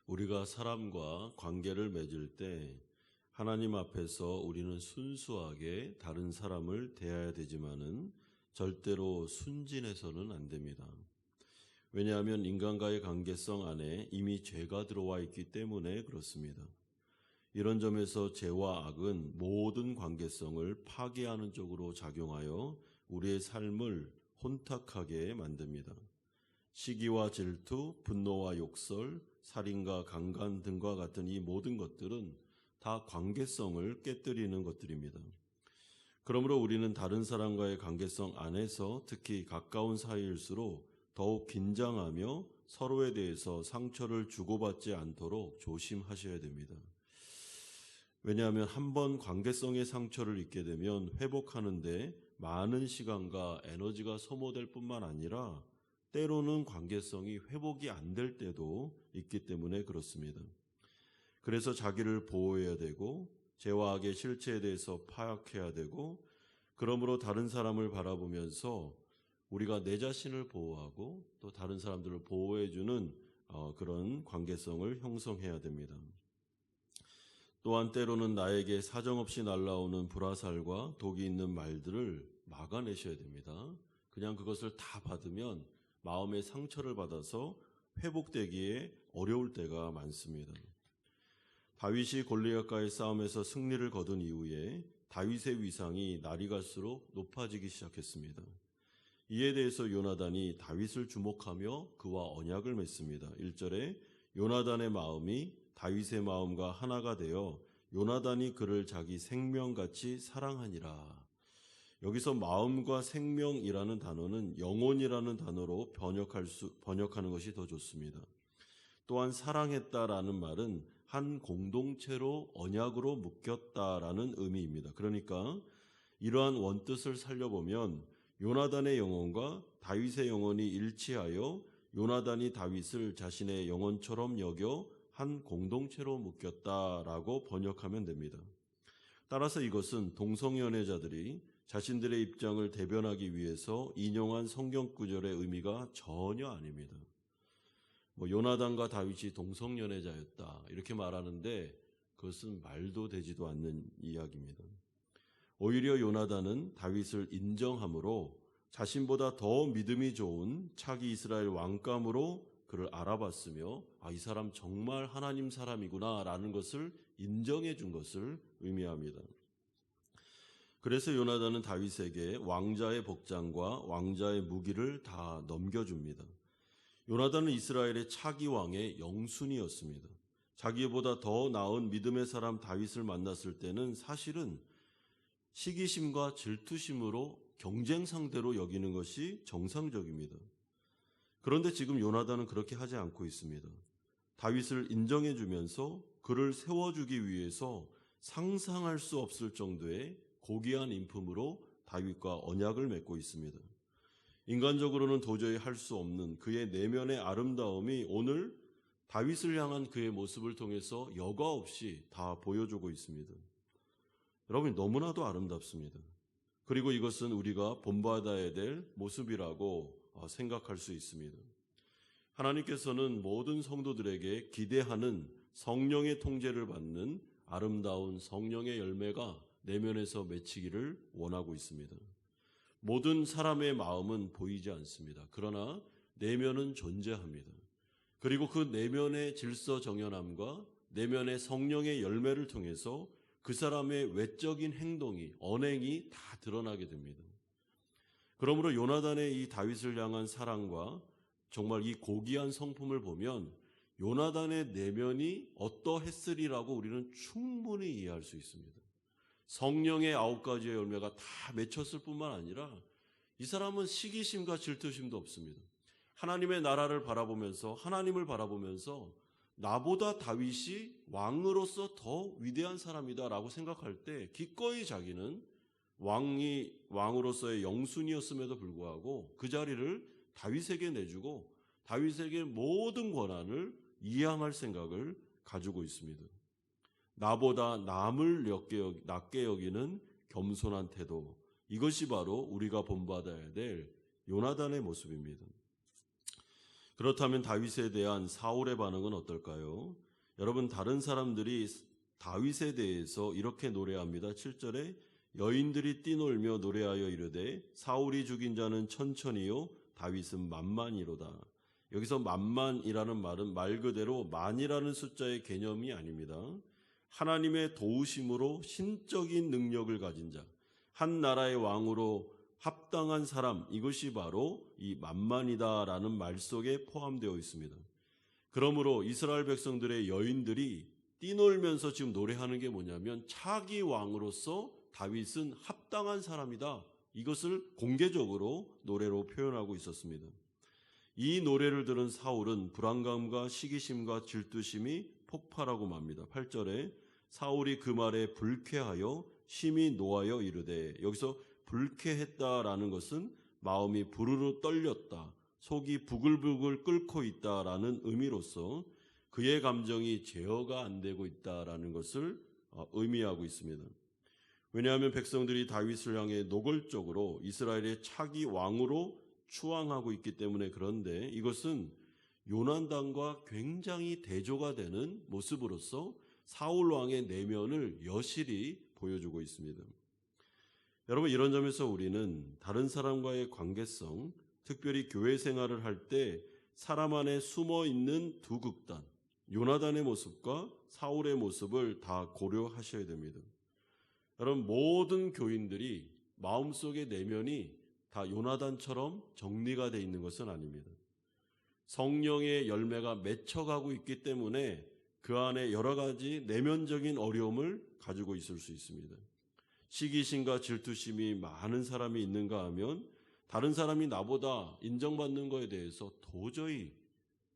우리가 사람과 관계를 맺을 때 하나님 앞에서 우리는 순수하게 다른 사람을 대해야 되지만은 절대로 순진해서는 안 됩니다. 왜냐하면 인간과의 관계성 안에 이미 죄가 들어와 있기 때문에 그렇습니다. 이런 점에서 죄와 악은 모든 관계성을 파괴하는 쪽으로 작용하여 우리의 삶을 혼탁하게 만듭니다. 시기와 질투, 분노와 욕설, 살인과 강간 등과 같은 이 모든 것들은 다 관계성을 깨뜨리는 것들입니다. 그러므로 우리는 다른 사람과의 관계성 안에서 특히 가까운 사이일수록 더욱 긴장하며 서로에 대해서 상처를 주고받지 않도록 조심하셔야 됩니다. 왜냐하면 한번 관계성의 상처를 입게 되면 회복하는데 많은 시간과 에너지가 소모될 뿐만 아니라 때로는 관계성이 회복이 안 될 때도 있기 때문에 그렇습니다. 그래서 자기를 보호해야 되고 죄와 악의 실체에 대해서 파악해야 되고 그러므로 다른 사람을 바라보면서 우리가 내 자신을 보호하고 또 다른 사람들을 보호해주는 그런 관계성을 형성해야 됩니다. 또한 때로는 나에게 사정없이 날라오는 불화살과 독이 있는 말들을 막아내셔야 됩니다. 그냥 그것을 다 받으면 마음의 상처를 받아서 회복되기에 어려울 때가 많습니다. 다윗이 골리앗과의 싸움에서 승리를 거둔 이후에 다윗의 위상이 날이 갈수록 높아지기 시작했습니다. 이에 대해서 요나단이 다윗을 주목하며 그와 언약을 맺습니다. 1절에 요나단의 마음이 다윗의 마음과 하나가 되어 요나단이 그를 자기 생명같이 사랑하니라. 여기서 마음과 생명이라는 단어는 영혼이라는 단어로 번역하는 것이 더 좋습니다. 또한 사랑했다라는 말은 한 공동체로 언약으로 묶였다라는 의미입니다. 그러니까 이러한 원뜻을 살려보면 요나단의 영혼과 다윗의 영혼이 일치하여 요나단이 다윗을 자신의 영혼처럼 여겨 한 공동체로 묶였다라고 번역하면 됩니다. 따라서 이것은 동성연애자들이 자신들의 입장을 대변하기 위해서 인용한 성경 구절의 의미가 전혀 아닙니다. 요나단과 다윗이 동성연애자였다 이렇게 말하는데 그것은 말도 되지도 않는 이야기입니다. 오히려 요나단은 다윗을 인정함으로 자신보다 더 믿음이 좋은 차기 이스라엘 왕감으로 그를 알아봤으며 이 사람 정말 하나님 사람이구나 라는 것을 인정해 준 것을 의미합니다. 그래서 요나단은 다윗에게 왕자의 복장과 왕자의 무기를 다 넘겨줍니다. 요나단은 이스라엘의 차기 왕의 영순이었습니다. 자기보다 더 나은 믿음의 사람 다윗을 만났을 때는 사실은 시기심과 질투심으로 경쟁 상대로 여기는 것이 정상적입니다. 그런데 지금 요나단은 그렇게 하지 않고 있습니다. 다윗을 인정해 주면서 그를 세워주기 위해서 상상할 수 없을 정도의 고귀한 인품으로 다윗과 언약을 맺고 있습니다. 인간적으로는 도저히 할 수 없는 그의 내면의 아름다움이 오늘 다윗을 향한 그의 모습을 통해서 여과 없이 다 보여주고 있습니다. 여러분, 너무나도 아름답습니다. 그리고 이것은 우리가 본받아야 될 모습이라고 생각할 수 있습니다. 하나님께서는 모든 성도들에게 기대하는 성령의 통제를 받는 아름다운 성령의 열매가 내면에서 맺히기를 원하고 있습니다. 모든 사람의 마음은 보이지 않습니다. 그러나 내면은 존재합니다. 그리고 그 내면의 질서 정연함과 내면의 성령의 열매를 통해서 그 사람의 외적인 행동이, 언행이 다 드러나게 됩니다. 그러므로 요나단의 이 다윗을 향한 사랑과 정말 이 고귀한 성품을 보면 요나단의 내면이 어떠했으리라고 우리는 충분히 이해할 수 있습니다. 성령의 9가지의 열매가 다 맺혔을 뿐만 아니라 이 사람은 시기심과 질투심도 없습니다. 하나님의 나라를 바라보면서 하나님을 바라보면서 나보다 다윗이 왕으로서 더 위대한 사람이다라고 생각할 때 기꺼이 자기는 왕으로서의 영순이었음에도 불구하고 그 자리를 다윗에게 내주고 다윗에게 모든 권한을 이양할 생각을 가지고 있습니다. 나보다 남을 낮게 여기는 겸손한 태도, 이것이 바로 우리가 본받아야 될 요나단의 모습입니다. 그렇다면 다윗에 대한 사울의 반응은 어떨까요? 여러분, 다른 사람들이 다윗에 대해서 이렇게 노래합니다. 7절에 여인들이 뛰놀며 노래하여 이르되 사울이 죽인 자는 천천히요 다윗은 만만이로다. 여기서 만만이라는 말은 말 그대로 만이라는 숫자의 개념이 아닙니다. 하나님의 도우심으로 신적인 능력을 가진 자, 한 나라의 왕으로 합당한 사람, 이것이 바로 이 만만이다라는 말 속에 포함되어 있습니다. 그러므로 이스라엘 백성들의 여인들이 뛰놀면서 지금 노래하는 게 뭐냐면 차기 왕으로서 다윗은 합당한 사람이다. 이것을 공개적으로 노래로 표현하고 있었습니다. 이 노래를 들은 사울은 불안감과 시기심과 질투심이 폭발하고 맙니다. 8절에 사울이 그 말에 불쾌하여 심히 노하여 이르되, 여기서 불쾌했다라는 것은 마음이 부르르 떨렸다, 속이 부글부글 끓고 있다라는 의미로서 그의 감정이 제어가 안 되고 있다라는 것을 의미하고 있습니다. 왜냐하면 백성들이 다윗을 향해 노골적으로 이스라엘의 차기 왕으로 추앙하고 있기 때문에. 그런데 이것은 요난단과 굉장히 대조가 되는 모습으로서 사울 왕의 내면을 여실히 보여주고 있습니다. 여러분, 이런 점에서 우리는 다른 사람과의 관계성, 특별히 교회 생활을 할 때 사람 안에 숨어 있는 두 극단, 요나단의 모습과 사울의 모습을 다 고려하셔야 됩니다. 여러분, 모든 교인들이 마음속의 내면이 다 요나단처럼 정리가 되어 있는 것은 아닙니다. 성령의 열매가 맺혀가고 있기 때문에 그 안에 여러 가지 내면적인 어려움을 가지고 있을 수 있습니다. 시기심과 질투심이 많은 사람이 있는가 하면 다른 사람이 나보다 인정받는 것에 대해서 도저히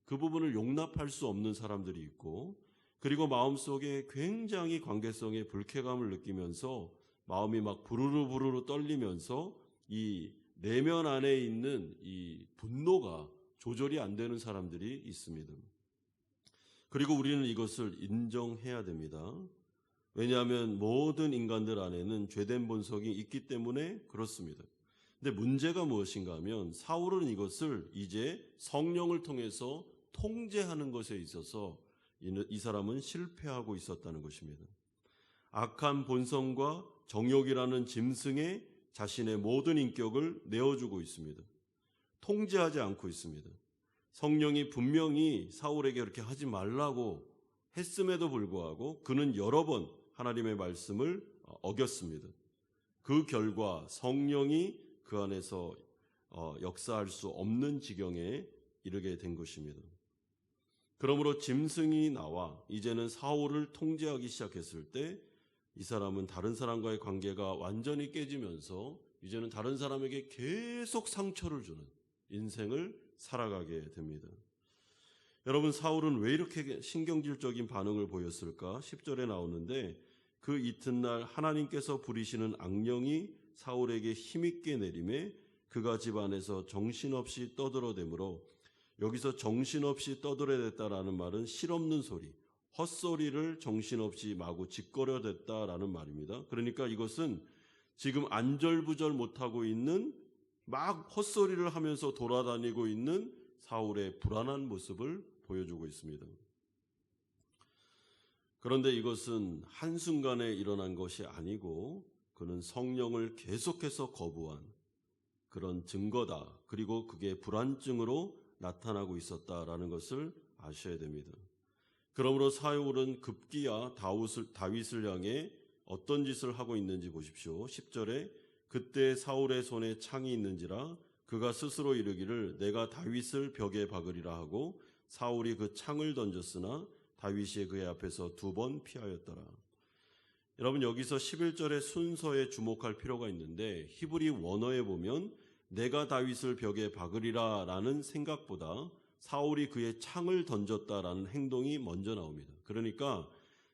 그 부분을 용납할 수 없는 사람들이 있고, 그리고 마음속에 굉장히 관계성에 불쾌감을 느끼면서 마음이 막 부르르 떨리면서 이 내면 안에 있는 이 분노가 조절이 안 되는 사람들이 있습니다. 그리고 우리는 이것을 인정해야 됩니다. 왜냐하면 모든 인간들 안에는 죄된 본성이 있기 때문에 그렇습니다. 근데 문제가 무엇인가 하면 사울은 이것을 이제 성령을 통해서 통제하는 것에 있어서 이 사람은 실패하고 있었다는 것입니다. 악한 본성과 정욕이라는 짐승에 자신의 모든 인격을 내어주고 있습니다. 통제하지 않고 있습니다. 성령이 분명히 사울에게 그렇게 하지 말라고 했음에도 불구하고 그는 여러 번 하나님의 말씀을 어겼습니다. 그 결과 성령이 그 안에서 역사할 수 없는 지경에 이르게 된 것입니다. 그러므로 짐승이 나와 이제는 사울을 통제하기 시작했을 때 이 사람은 다른 사람과의 관계가 완전히 깨지면서 이제는 다른 사람에게 계속 상처를 주는 인생을 살아가게 됩니다. 여러분, 사울은 왜 이렇게 신경질적인 반응을 보였을까? 10절에 나오는데 그 이튿날 하나님께서 부리시는 악령이 사울에게 힘있게 내림에 그가 집안에서 정신없이 떠들어대므로, 여기서 정신없이 떠들어댔다라는 말은 실없는 소리, 헛소리를 정신없이 마구 짓거려댔다라는 말입니다. 그러니까 이것은 지금 안절부절 못하고 있는, 막 헛소리를 하면서 돌아다니고 있는 사울의 불안한 모습을 보여주고 있습니다. 그런데 이것은 한순간에 일어난 것이 아니고 그는 성령을 계속해서 거부한 그런 증거다. 그리고 그게 불안증으로 나타나고 있었다라는 것을 아셔야 됩니다. 그러므로 사울은 급기야 다윗을 향해 어떤 짓을 하고 있는지 보십시오. 10절에 그때 사울의 손에 창이 있는지라 그가 스스로 이르기를 내가 다윗을 벽에 박으리라 하고 사울이 그 창을 던졌으나 다윗이 그의 앞에서 2번 피하였더라. 여러분, 여기서 11절의 순서에 주목할 필요가 있는데 히브리 원어에 보면 내가 다윗을 벽에 박으리라 라는 생각보다 사울이 그의 창을 던졌다라는 행동이 먼저 나옵니다. 그러니까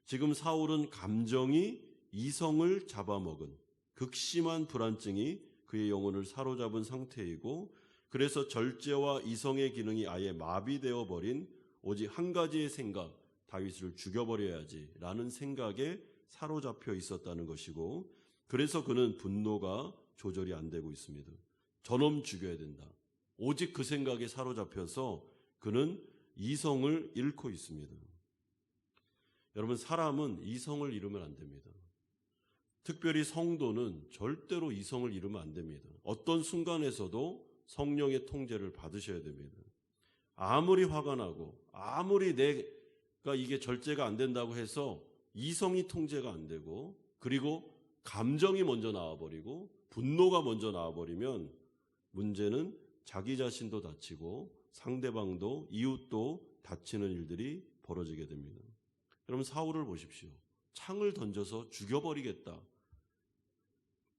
지금 사울은 감정이 이성을 잡아먹은 극심한 불안증이 그의 영혼을 사로잡은 상태이고, 그래서 절제와 이성의 기능이 아예 마비되어 버린 오직 한 가지의 생각, 다윗을 죽여버려야지 라는 생각에 사로잡혀 있었다는 것이고, 그래서 그는 분노가 조절이 안 되고 있습니다. 저놈 죽여야 된다. 오직 그 생각에 사로잡혀서 그는 이성을 잃고 있습니다. 여러분, 사람은 이성을 잃으면 안 됩니다. 특별히 성도는 절대로 이성을 잃으면 안 됩니다. 어떤 순간에서도 성령의 통제를 받으셔야 됩니다. 아무리 화가 나고 아무리 내가 이게 절제가 안 된다고 해서 이성이 통제가 안 되고, 그리고 감정이 먼저 나와버리고 분노가 먼저 나와버리면 문제는 자기 자신도 다치고 상대방도 이웃도 다치는 일들이 벌어지게 됩니다. 여러분, 사울을 보십시오. 창을 던져서 죽여버리겠다.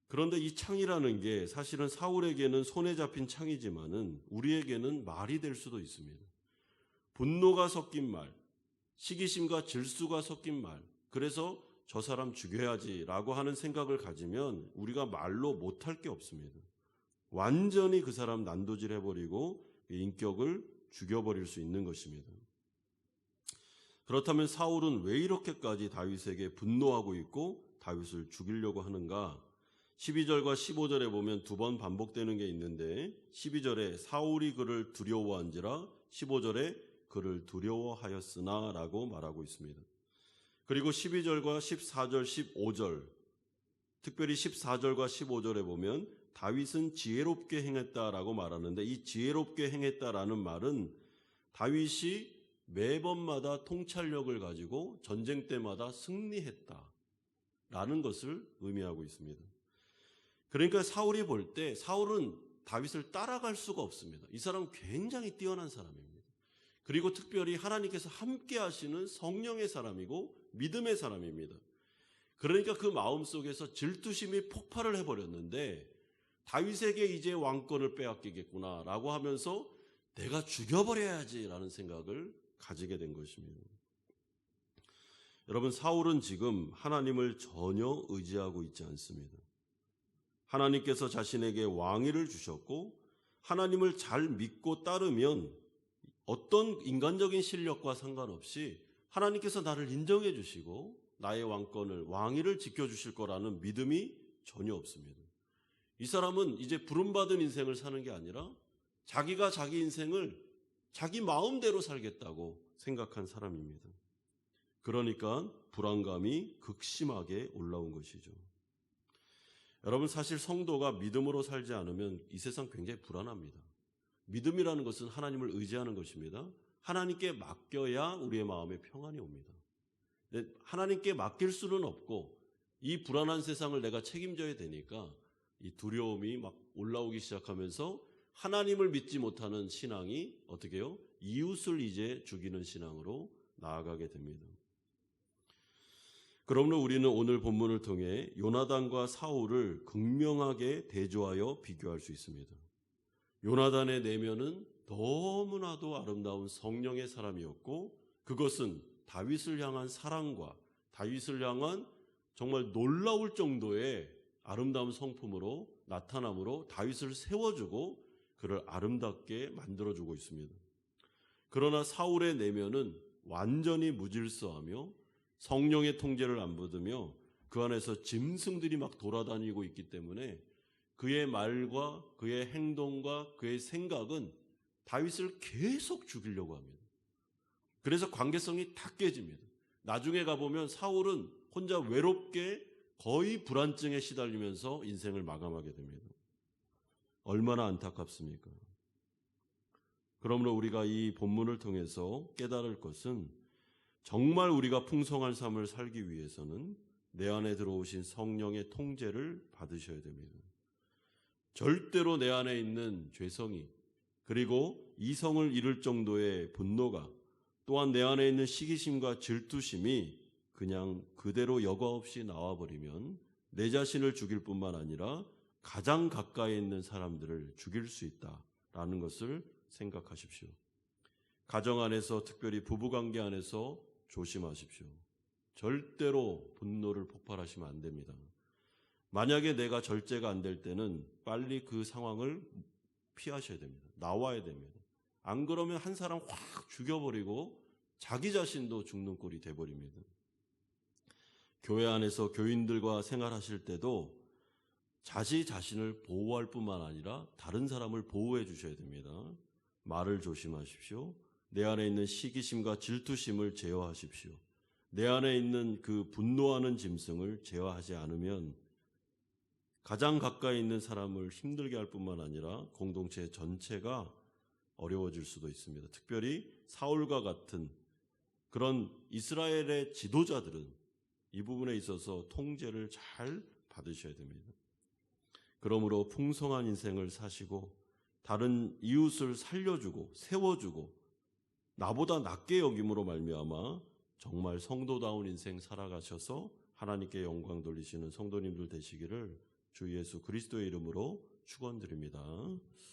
그런데 이 창이라는 게 사실은 사울에게는 손에 잡힌 창이지만은 우리에게는 말이 될 수도 있습니다. 분노가 섞인 말, 시기심과 질수가 섞인 말, 그래서 저 사람 죽여야지라고 하는 생각을 가지면 우리가 말로 못할 게 없습니다. 완전히 그 사람 난도질해버리고 인격을 죽여버릴 수 있는 것입니다. 그렇다면 사울은 왜 이렇게까지 다윗에게 분노하고 있고 다윗을 죽이려고 하는가? 12절과 15절에 보면 두 번 반복되는 게 있는데, 12절에 사울이 그를 두려워한지라, 15절에 그를 두려워하였으나 라고 말하고 있습니다. 그리고 12절과 14절, 15절, 특별히 14절과 15절에 보면 다윗은 지혜롭게 행했다라고 말하는데, 이 지혜롭게 행했다라는 말은 다윗이 매번마다 통찰력을 가지고 전쟁 때마다 승리했다라는 것을 의미하고 있습니다. 그러니까 사울이 볼 때 사울은 다윗을 따라갈 수가 없습니다. 이 사람은 굉장히 뛰어난 사람입니다. 그리고 특별히 하나님께서 함께 하시는 성령의 사람이고 믿음의 사람입니다. 그러니까 그 마음속에서 질투심이 폭발을 해버렸는데, 다윗에게 이제 왕권을 빼앗기겠구나라고 하면서 내가 죽여버려야지라는 생각을 가지게 된 것입니다. 여러분, 사울은 지금 하나님을 전혀 의지하고 있지 않습니다. 하나님께서 자신에게 왕위를 주셨고 하나님을 잘 믿고 따르면 어떤 인간적인 실력과 상관없이 하나님께서 나를 인정해 주시고 나의 왕위를 지켜주실 거라는 믿음이 전혀 없습니다. 이 사람은 이제 부름받은 인생을 사는 게 아니라 자기가 자기 인생을 자기 마음대로 살겠다고 생각한 사람입니다. 그러니까 불안감이 극심하게 올라온 것이죠. 여러분, 사실 성도가 믿음으로 살지 않으면 이 세상 굉장히 불안합니다. 믿음이라는 것은 하나님을 의지하는 것입니다. 하나님께 맡겨야 우리의 마음에 평안이 옵니다. 하나님께 맡길 수는 없고 이 불안한 세상을 내가 책임져야 되니까 이 두려움이 막 올라오기 시작하면서 하나님을 믿지 못하는 신앙이 어떻게 해요? 이웃을 이제 죽이는 신앙으로 나아가게 됩니다. 그러므로 우리는 오늘 본문을 통해 요나단과 사울을 극명하게 대조하여 비교할 수 있습니다. 요나단의 내면은 너무나도 아름다운 성령의 사람이었고, 그것은 다윗을 향한 사랑과 다윗을 향한 정말 놀라울 정도의 아름다운 성품으로 나타남으로 다윗을 세워주고 그를 아름답게 만들어주고 있습니다. 그러나 사울의 내면은 완전히 무질서하며 성령의 통제를 안 받으며 그 안에서 짐승들이 막 돌아다니고 있기 때문에 그의 말과 그의 행동과 그의 생각은 다윗을 계속 죽이려고 합니다. 그래서 관계성이 다 깨집니다. 나중에 가보면 사울은 혼자 외롭게 거의 불안증에 시달리면서 인생을 마감하게 됩니다. 얼마나 안타깝습니까? 그러므로 우리가 이 본문을 통해서 깨달을 것은 정말 우리가 풍성한 삶을 살기 위해서는 내 안에 들어오신 성령의 통제를 받으셔야 됩니다. 절대로 내 안에 있는 죄성이, 그리고 이성을 잃을 정도의 분노가, 또한 내 안에 있는 시기심과 질투심이 그냥 그대로 여과 없이 나와버리면 내 자신을 죽일 뿐만 아니라 가장 가까이 있는 사람들을 죽일 수 있다라는 것을 생각하십시오. 가정 안에서, 특별히 부부관계 안에서 조심하십시오. 절대로 분노를 폭발하시면 안 됩니다. 만약에 내가 절제가 안 될 때는 빨리 그 상황을 피하셔야 됩니다. 나와야 됩니다. 안 그러면 한 사람 확 죽여버리고 자기 자신도 죽는 꼴이 돼버립니다. 교회 안에서 교인들과 생활하실 때도 자신을 보호할 뿐만 아니라 다른 사람을 보호해 주셔야 됩니다. 말을 조심하십시오. 내 안에 있는 시기심과 질투심을 제어하십시오. 내 안에 있는 그 분노하는 짐승을 제어하지 않으면 가장 가까이 있는 사람을 힘들게 할 뿐만 아니라 공동체 전체가 어려워질 수도 있습니다. 특별히 사울과 같은 그런 이스라엘의 지도자들은 이 부분에 있어서 통제를 잘 받으셔야 됩니다. 그러므로 풍성한 인생을 사시고 다른 이웃을 살려주고 세워주고 나보다 낮게 여김으로 말미암아 정말 성도다운 인생 살아가셔서 하나님께 영광 돌리시는 성도님들 되시기를 주 예수 그리스도의 이름으로 축원드립니다.